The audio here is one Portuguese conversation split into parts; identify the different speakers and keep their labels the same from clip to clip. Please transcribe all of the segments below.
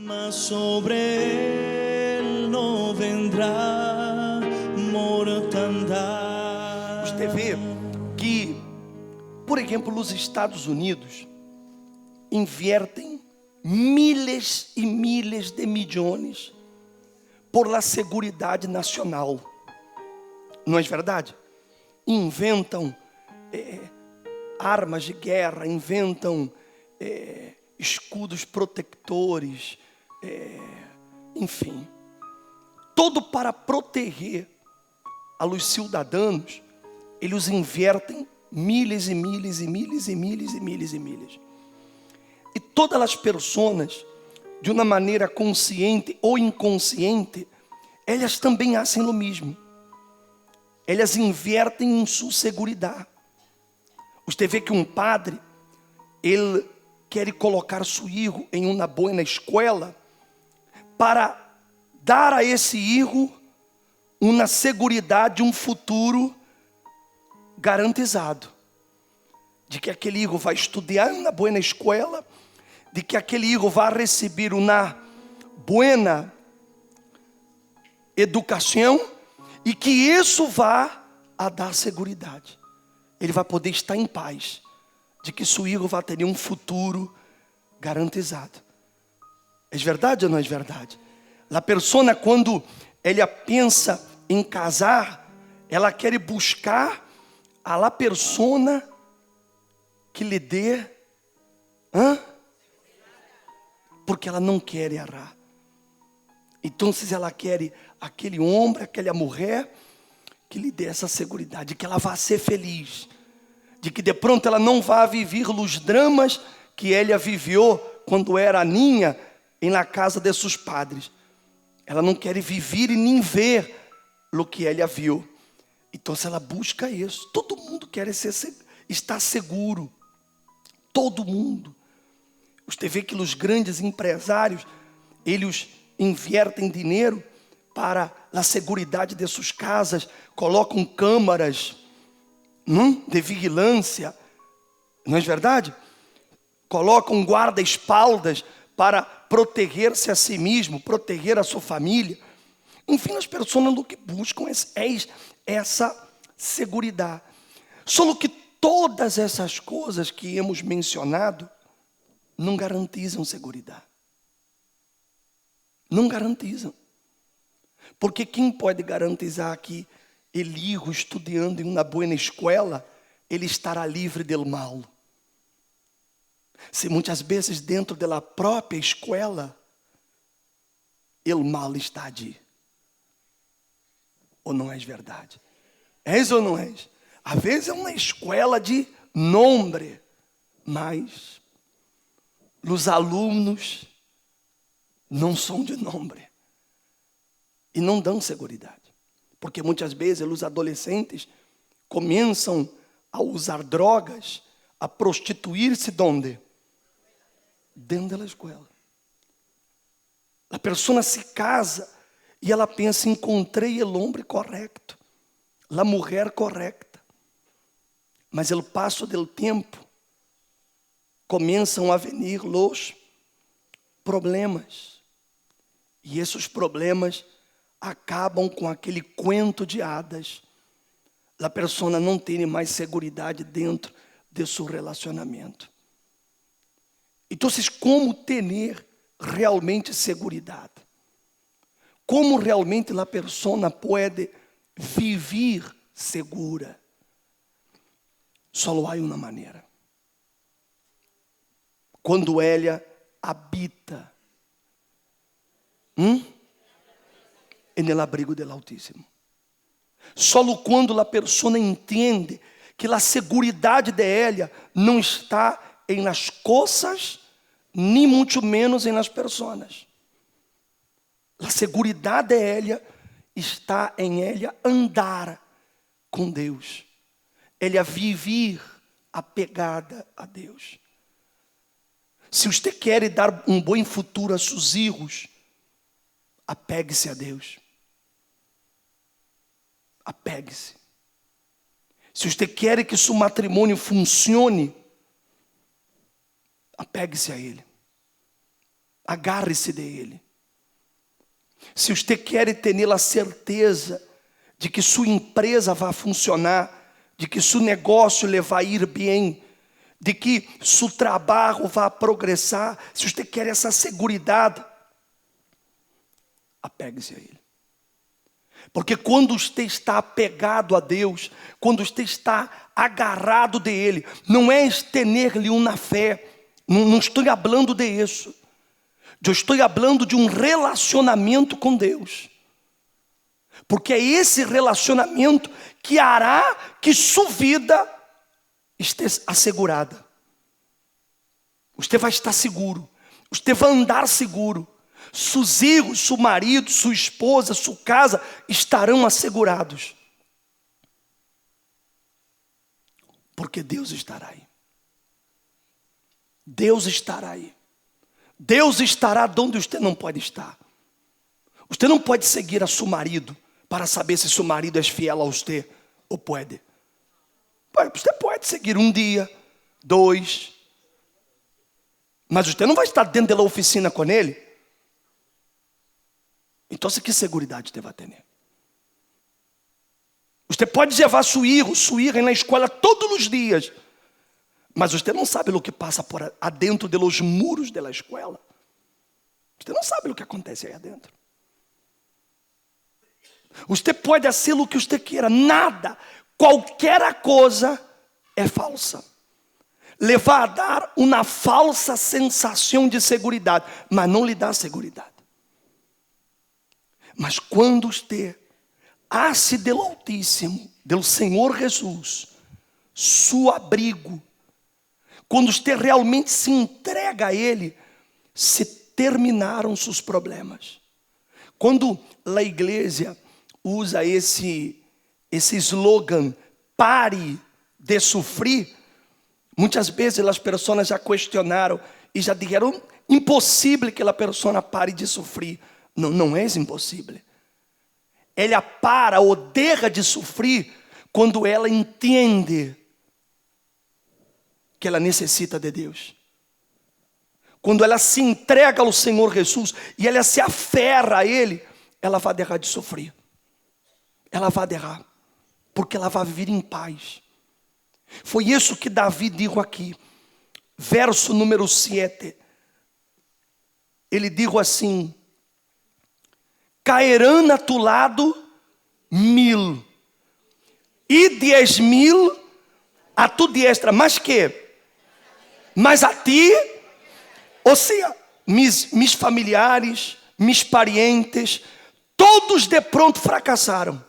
Speaker 1: Mas sobre él no vendrá mortandad.
Speaker 2: Você vê que, por exemplo, os Estados Unidos invertem miles e miles de milhões por la seguridade nacional. Não é verdade? Inventam armas de guerra, inventam escudos protetores, enfim, todo para proteger os cidadãos. Eles invertem miles e miles e miles e miles e miles e miles. E todas as pessoas, de uma maneira consciente ou inconsciente, elas também fazem o mesmo. Elas invertem em sua segurança. Você vê que um padre, ele quer colocar seu filho em uma boa escola para dar a esse filho uma segurança de um futuro garantizado. De que aquele filho vai estudar na boa escola, de que aquele filho vai receber uma boa educação e que isso vai a dar segurança. Ele vai poder estar em paz, de que seu filho vai ter um futuro garantizado. É verdade ou não é verdade? A pessoa, quando ela pensa em casar, ela quer buscar a pessoa que lhe dê, porque ela não quer errar. Então, ela quer aquele homem, aquela mulher que lhe dê essa segurança, de que ela vai ser feliz, de que de pronto ela não vai viver os dramas que ela viveu quando era ninha na casa de seus padres. Ela não quer viver e nem ver o que ela viu. Então, ela busca isso. Todo mundo quer estar seguro. Todo mundo. Você vê que os grandes empresários, eles invertem dinheiro para a segurança de suas casas, colocam câmaras de vigilância, não é verdade? Colocam guarda-espaldas para proteger-se a si mesmo, proteger a sua família. Enfim, as pessoas o que buscam é essa segurança. Só que todas essas coisas que hemos mencionado não garantizam segurança. Não garantizam. Porque quem pode garantizar que ele, estudando em uma boa escola, ele estará livre do mal? Se muitas vezes dentro da própria escola, o mal está ali. Ou não é verdade? És ou não és? Às vezes é uma escola de nome, mas os alunos não são de nome e não dão segurança, porque muitas vezes os adolescentes começam a usar drogas, a prostituir-se onde? Dentro da escola. A pessoa se casa e ela pensa: encontrei o homem correto, a mulher correta. Mas o passo do tempo começam a vir os problemas. E esses problemas acabam com aquele cuento de hadas. A pessoa não tem mais segurança dentro de seu relacionamento. Então, como ter realmente segurança? Como realmente a pessoa pode viver segura? Só há uma maneira. Quando ela habita no abrigo do Altíssimo. Só quando a pessoa entende que a segurança de ela não está em nas coisas, nem muito menos em nas pessoas. A segurança de ela está em ela andar com Deus. Ela viver apegada a Deus. Se você quer dar um bom futuro a seus filhos, apegue-se a Deus. Apegue-se. Se você quer que seu matrimônio funcione, apegue-se a Ele. Agarre-se dele. Se você quer ter a certeza de que sua empresa vai funcionar, de que seu negócio lhe vai ir bem, de que seu trabalho vai progressar, se você quer essa segurança, apegue-se a ele. Porque quando você está apegado a Deus, quando você está agarrado de Ele, não é ter-lhe uma fé, não estou falando de isso. Eu estou falando de um relacionamento com Deus. Porque é esse relacionamento que hará que sua vida esteja assegurada. Você vai estar seguro, você vai andar seguro. Seus filhos, seu marido, sua esposa, sua casa estarão assegurados. Porque Deus estará aí. Deus estará aí. Deus estará onde você não pode estar. Você não pode seguir a seu marido para saber se seu marido é fiel a você. Ou pode? Você pode seguir um dia, 2. Mas você não vai estar dentro da oficina com ele. Então, que segurança você vai ter? Você pode levar sua filha na escola todos os dias, mas você não sabe o que passa por adentro dos muros da escola. Você não sabe o que acontece aí adentro. Você pode fazer o que você queira, nada, qualquer coisa é falsa. Lhe vai dar uma falsa sensação de segurança, mas não lhe dá segurança. Mas quando você hace do Altíssimo, do Senhor Jesus, seu abrigo, quando você realmente se entrega a Ele, se terminaram seus problemas. Quando a igreja usa esse slogan, pare de sofrer, muitas vezes as pessoas já questionaram e já disseram, impossível que a pessoa pare de sofrer. Não é impossível. Ela para ou deixa de sofrer quando ela entende que ela necessita de Deus. Quando ela se entrega ao Senhor Jesus e ela se aferra a Ele, ela vai deixar de sofrer. Ela vai deixar, porque ela vai viver em paz. Foi isso que Davi disse aqui, verso número 7. Ele disse assim: cairão a tu lado 1000 e 10.000 a tu diestra, mas que? Mas a ti, ou seja, mis familiares, mis parientes, todos de pronto fracassaram.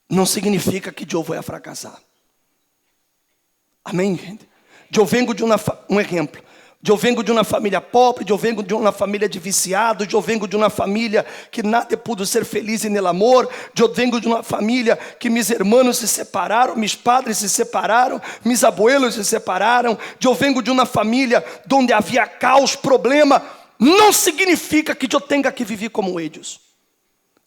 Speaker 2: Não significa que eu vou fracassar. Amém, gente? Eu venho de um exemplo. Eu venho de uma família pobre, eu venho de uma família de viciados, eu venho de uma família que nada pudo ser feliz no amor, eu venho de uma família que meus irmãos se separaram, meus padres se separaram, meus abuelos se separaram, eu venho de uma família onde havia caos, problema. Não significa que eu tenha que viver como eles.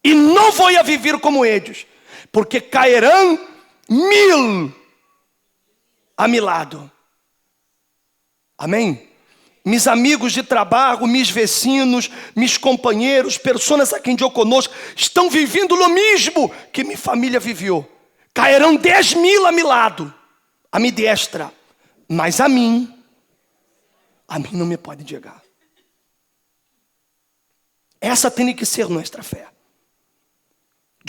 Speaker 2: E não vou viver como eles, porque cairão 1000 a meu lado. Amém? Meus amigos de trabalho, meus vecinos, meus companheiros, pessoas a quem eu conosco, estão vivendo o mesmo que minha família viveu. Cairão 10.000 a meu lado, a minha destra, mas a mim não me pode chegar. Essa tem que ser nossa fé.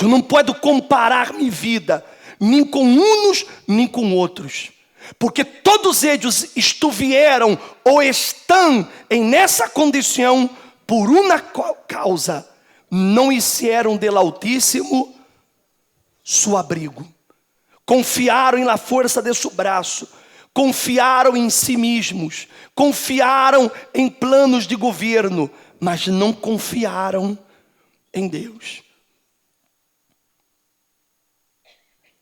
Speaker 2: Eu não posso comparar minha vida, nem com uns, nem com outros. Porque todos eles estiveram ou estão nessa condição por uma causa. Não hicieron del Altíssimo su abrigo. Confiaram na força de seu braço. Confiaram em si mesmos. Confiaram em planos de governo. Mas não confiaram em Deus.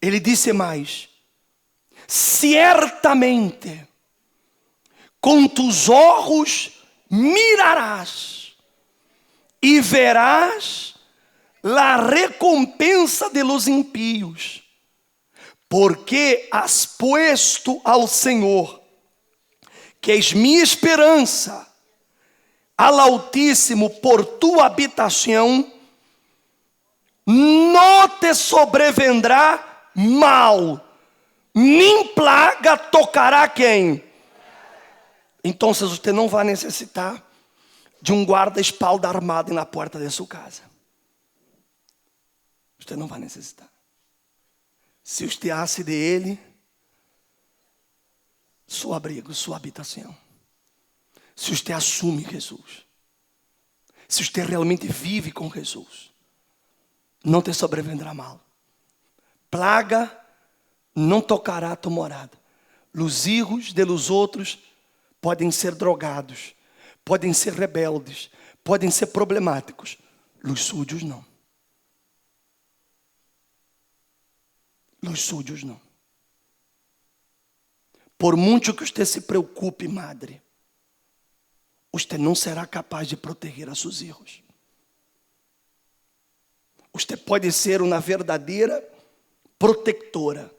Speaker 2: Ele disse mais: certamente com tus olhos mirarás e verás a recompensa de los impíos, porque has puesto ao Senhor, que és minha esperança, al Altíssimo por tu habitação, não te sobrevendrá mal, nem plaga tocará quem? Então você não vai necessitar de um guarda-espalda armado na porta de sua casa. Você não vai necessitar. Se você hace de ele seu abrigo, sua habitação. Se você assume Jesus. Se você realmente vive com Jesus. Não te sobrevendrá mal. Plaga não tocará a tua morada. Os hijos de los outros podem ser drogados, podem ser rebeldes, podem ser problemáticos. Os sujos não. Os sujos não. Por muito que você se preocupe, madre, você não será capaz de proteger a seus filhos. Você pode ser uma verdadeira protetora.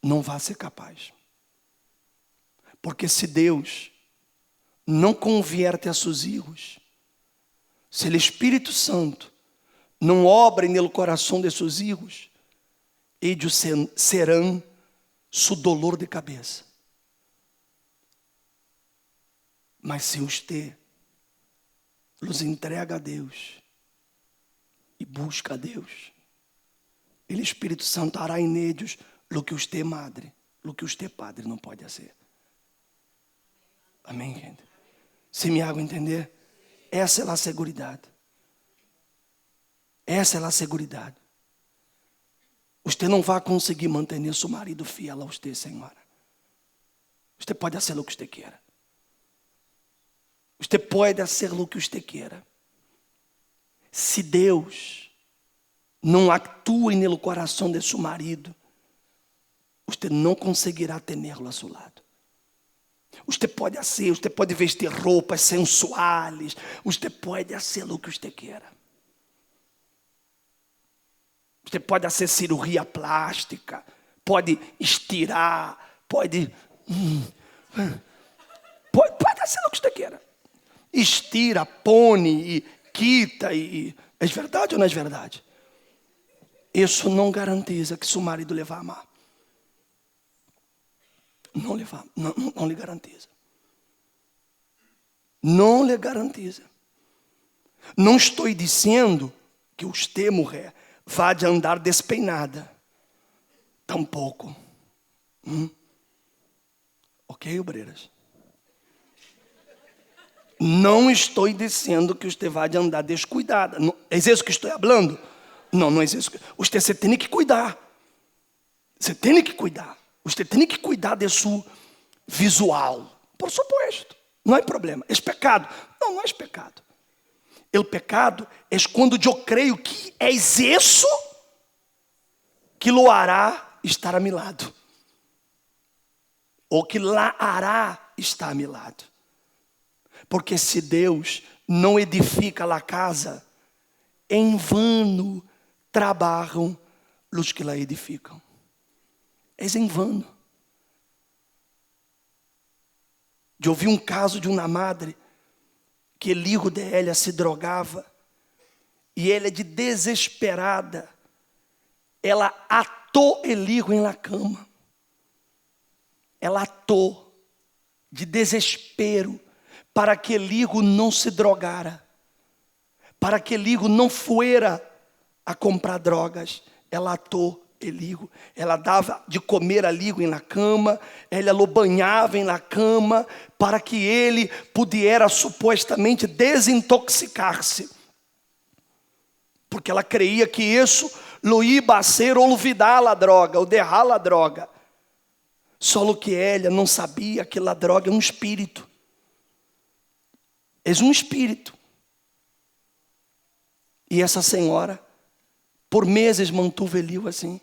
Speaker 2: Não vai ser capaz. Porque se Deus não convierte a seus filhos, se o Espírito Santo não obra no coração de seus filhos, eles serão seu dolor de cabeça. Mas se você os entrega a Deus e busca a Deus, o Espírito Santo hará em eles o que você, madre, o que você, padre, não pode fazer. Amém, gente? Se me hago entender? Essa é a seguridade. Essa é a seguridade. Você não vai conseguir manter seu marido fiel a você, senhora. Você pode fazer o que você queira. Você pode fazer o que você queira. Se Deus não atua no coração de seu marido, você não conseguirá tê-lo a seu lado. Você pode fazer, você pode vestir roupas sensuais, você pode fazer o que você queira. Você pode fazer cirurgia plástica, pode estirar, pode fazer o que você queira. Estira, põe, e quita, é verdade ou não é verdade? Isso não garantiza que seu marido lhe vai amar. Não lhe garantiza. Não lhe garantiza. Não estou dizendo que você, mulher, vá de andar despeinada. Tampouco. Ok, obreiras? Não estou dizendo que você vá de andar descuidada. É isso que estou falando? Não é isso. Você tem que cuidar. Você tem que cuidar. Você tem que cuidar de seu visual. Por suposto. Não é problema. É pecado? Não é pecado. O pecado é quando eu creio que é isso que lo hará estar a meu lado. Ou que lá hará estar a meu lado. Porque se Deus não edifica a casa, em vano trabalham os que la edificam. É em vano. Eu ouvi um caso de uma madre que o filho dela se drogava e ela, de desesperada, ela atou o filho na cama. Ela atou de desespero para que o filho não se drogara, para que o filho não fuera a comprar drogas. Ela atou o filho, ela dava de comer ao filho na cama, ela lo banhava na cama, para que ele pudesse supostamente desintoxicar-se, porque ela creia que isso lo iba a ser olvidar a droga, ou derrar a droga. Só que ela não sabia que a droga é um espírito. É um espírito. E essa senhora, por meses, mantuve o filho assim.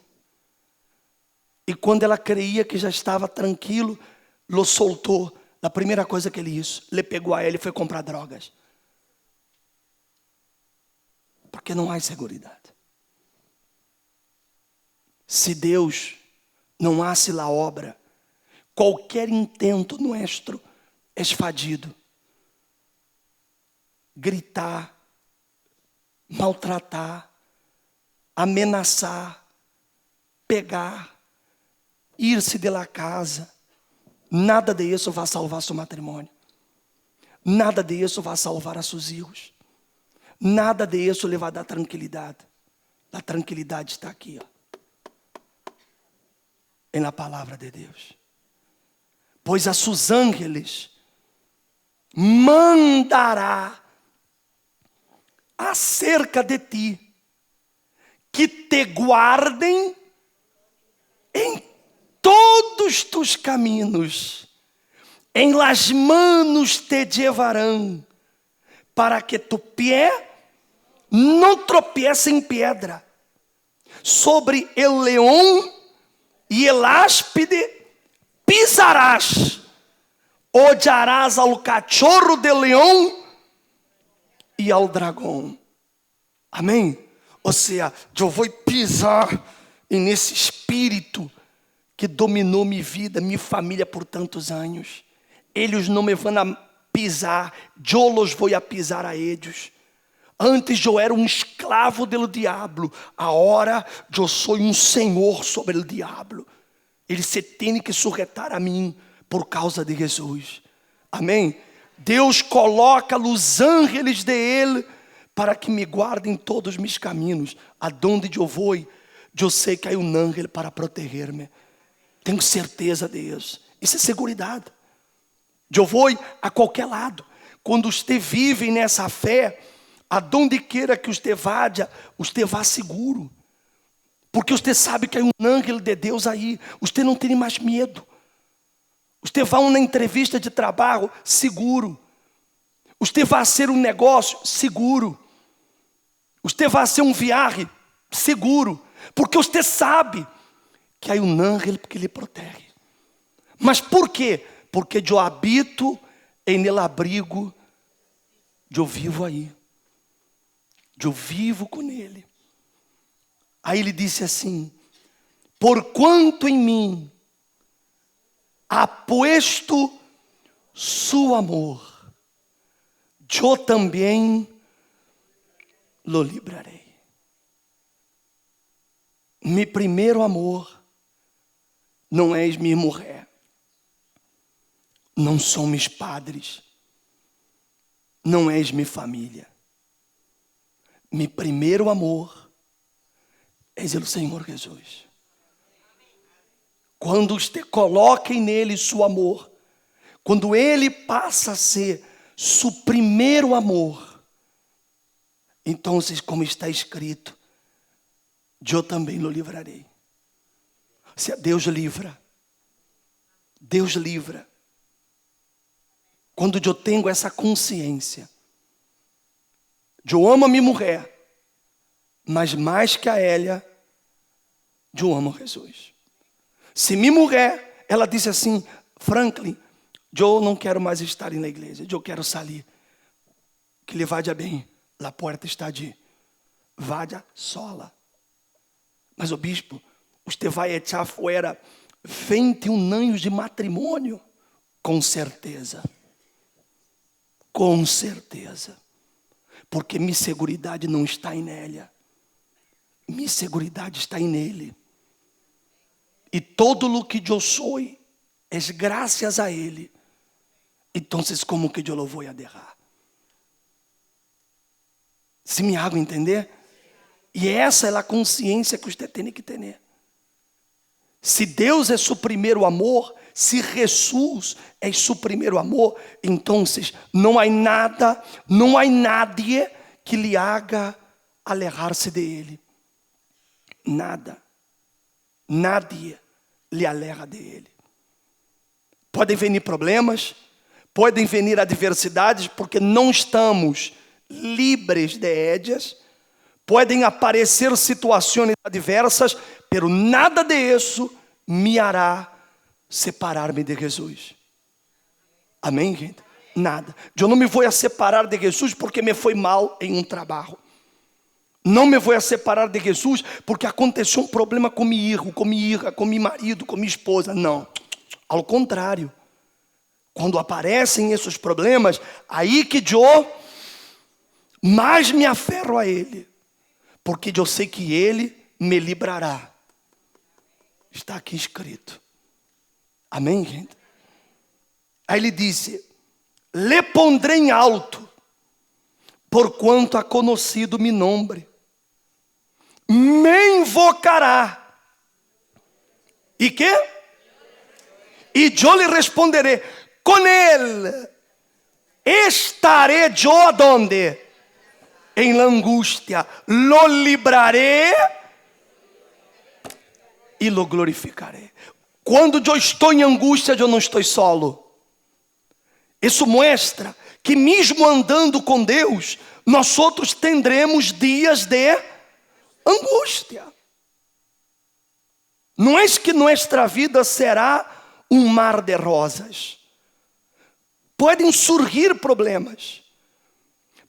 Speaker 2: E quando ela creia que já estava tranquilo, lo soltou. A primeira coisa que ele fez, ele pegou a ela e foi comprar drogas. Porque não há seguridade. Se Deus não hace a obra, qualquer intento nosso esfadido, gritar, maltratar, ameaçar, pegar, ir-se de la casa, nada de isso vai salvar seu matrimônio. Nada de isso vai salvar a seus filhos. Nada de isso lhe vai dar tranquilidade. A tranquilidade está aqui, na palavra de Deus. Pois a seus ángeles mandará acerca de ti, que te guardem em todos tus caminhos, em las manos te llevarão, para que tu pé não tropiece em pedra. Sobre el leão e el áspide pisarás, odiarás ao cachorro de leão e ao dragão. Amém? Ou seja, eu vou pisar nesse espírito que dominou minha vida, minha família por tantos anos. Eles não me vão a pisar, eu los vou a pisar a eles. Antes eu era um escravo do diabo, agora eu sou um senhor sobre o diabo. Ele se tem que sujeitar a mim por causa de Jesus. Amém? Deus coloca os ángeles de Ele para que me guardem todos os meus caminhos. Aonde eu vou, eu sei que há um ángel para proteger-me. Tenho certeza disso. Isso é seguridade. Eu vou a qualquer lado. Quando você vive nessa fé, aonde queira que você vá seguro. Porque você sabe que há um ángel de Deus aí. Você não tem mais medo. Você vai a uma entrevista de trabalho seguro. Você vai fazer um negócio seguro. Você vai fazer um viagem seguro. Porque você sabe que há um ángel que lhe protege. Mas por quê? Porque eu habito em el abrigo, eu vivo aí. Eu vivo com ele. Aí ele disse assim: porquanto em mim há posto su amor, eu também lo librarei. Meu primeiro amor não és minha mulher, não são meus padres, não és minha família. Meu primeiro amor és o Senhor Jesus. Quando você coloca nele seu amor, quando ele passa a ser seu primeiro amor, então, como está escrito, eu também lo livrarei. Se Deus livra, Deus livra. Quando eu tenho essa consciência, eu amo a minha mulher, mas mais que a ela, eu amo Jesus. Se minha mulher, ela disse assim: Franklin, eu não quero mais estar na igreja, eu quero sair. Que lhe vá bem, a porta está de vá sola. Mas o bispo, você vai echar fora 21 anos de matrimônio? Com certeza. Com certeza. Porque minha seguridade não está nela. Minha seguridade está nele. E todo o que eu sou é graças a ele. Então, como que eu lo vou a derrar? Se me hago entender? E essa é a consciência que você tem que ter. Se Deus é seu primeiro amor, se Jesus é seu primeiro amor, então não há nada, não há nadie que lhe haga alejar-se de Ele. Nada. Nadie lhe aleja de Ele. Podem vir problemas, podem vir adversidades, porque não estamos livres de ellas. Podem aparecer situações adversas, pero nada de isso me hará separar-me de Jesus. Amém, gente? Nada. Eu não me vou a separar de Jesus porque me foi mal em um trabalho. Não me vou a separar de Jesus porque aconteceu um problema com meu filho, com minha hija, com meu marido, com minha esposa. Não. Ao contrário. Quando aparecem esses problemas, aí que eu mais me aferro a Ele, porque eu sei que Ele me livrará. Está aqui escrito. Amém, gente? Aí ele disse: lhe pondré em alto, porquanto ha conhecido mi nombre. Me invocará. E que? E eu lhe responderei. Com ele estarei eu aonde? Em la angústia. Lo libraré e lo glorificarei. Quando eu estou em angústia, eu não estou solo. Isso mostra que mesmo andando com Deus, nós outros teremos dias de angústia. Não é que nossa vida será um mar de rosas. Podem surgir problemas.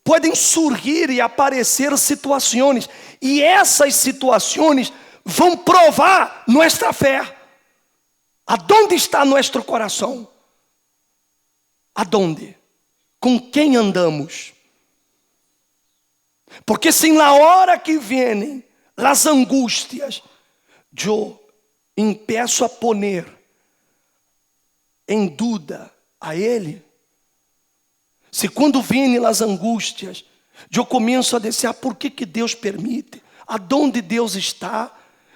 Speaker 2: Podem surgir e aparecer situações. E essas situações vão provar nossa fé. Aonde está nosso coração? Aonde? Com quem andamos? Porque se na hora que vêm as angústias, eu empeço a poner em dúvida a Ele, se quando vêm as angústias, eu começo a dizer, por que Deus permite? Aonde Deus está?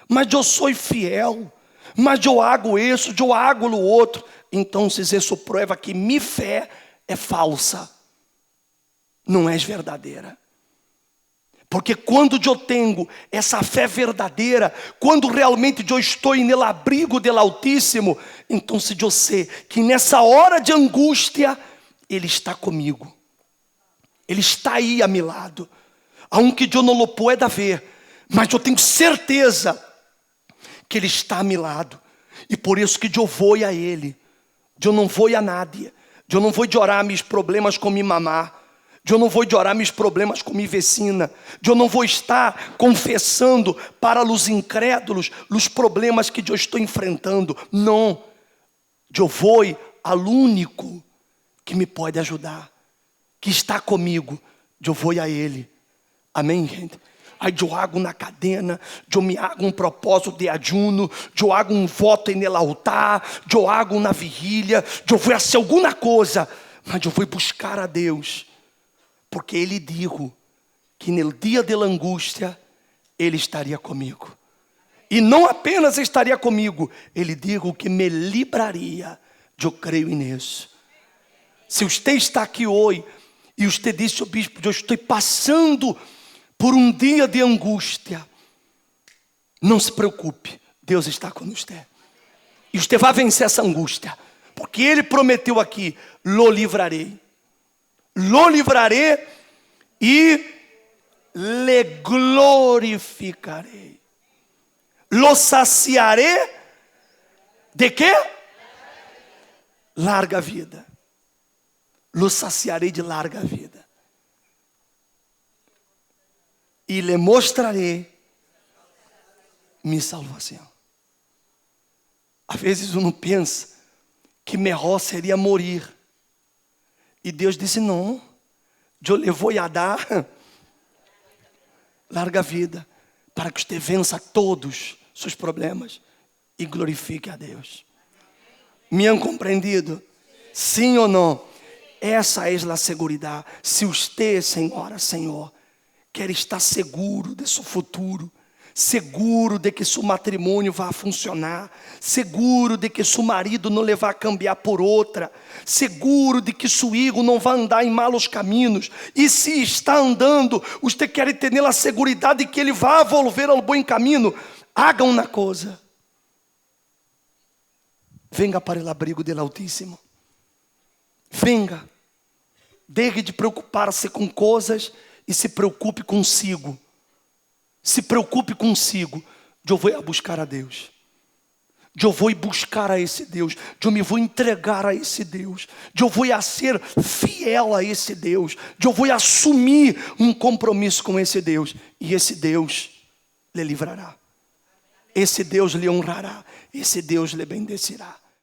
Speaker 2: Mas eu sou fiel, mas eu hago isso, eu hago o outro. Então, isso prova que minha fé é falsa, não é verdadeira. Porque quando eu tenho essa fé verdadeira, quando realmente eu estou no abrigo do Altíssimo, então se eu sei que nessa hora de angústia, Ele está comigo. Ele está aí a meu lado. Aunque eu não o pueda ver, mas eu tenho certeza que Ele está a meu lado. E por isso que eu vou a Ele. Eu não vou a nadie. Eu não vou orar meus problemas com minha mamá. Eu não vou orar meus problemas com minha vecina. Eu não vou estar confessando para os incrédulos os problemas que eu estou enfrentando. Não. Eu vou ao único que me pode ajudar, que está comigo. Eu vou a Ele. Amém, gente? Aí eu hago na cadena, eu me hago um propósito de ajuno, eu hago um voto no altar, eu hago na vigília, eu vou fazer alguma coisa, mas eu vou buscar a Deus, porque Ele disse que no dia da angústia, Ele estaria comigo. E não apenas estaria comigo, Ele disse que me libraria. Eu creio nisso. Se você está aqui hoje, e você disse ao bispo, eu estou passando por um dia de angústia, não se preocupe, Deus está com você. E você vai vencer essa angústia, porque Ele prometeu aqui, lo livrarei e le glorificarei. Lo saciarei de quê? Larga vida. Lo saciarei de larga vida. E lhe mostrarei minha salvação. Às vezes uno pensa que melhor seria morrer. E Deus disse, não, eu lhe vou dar larga vida, para que você vença todos os seus problemas e glorifique a Deus. Me han compreendido? Sim ou não? Essa é a segurança. Se você, senhora, Senhor, quer estar seguro de seu futuro, seguro de que seu matrimônio vai funcionar, seguro de que seu marido não lhe vai cambiar por outra, seguro de que seu filho não vai andar em malos caminhos, e se está andando, você quer ter a segurança de que ele vai volver ao bom caminho, haga uma coisa, venga para o abrigo do Altíssimo, venga, deixe de preocupar-se com coisas e se preocupe consigo. Se preocupe consigo. Eu vou buscar a Deus. Eu vou buscar a esse Deus. Eu me vou entregar a esse Deus. Eu vou ser fiel a esse Deus. Eu vou assumir um compromisso com esse Deus. E esse Deus lhe livrará. Esse Deus lhe honrará. Esse Deus lhe bendecirá.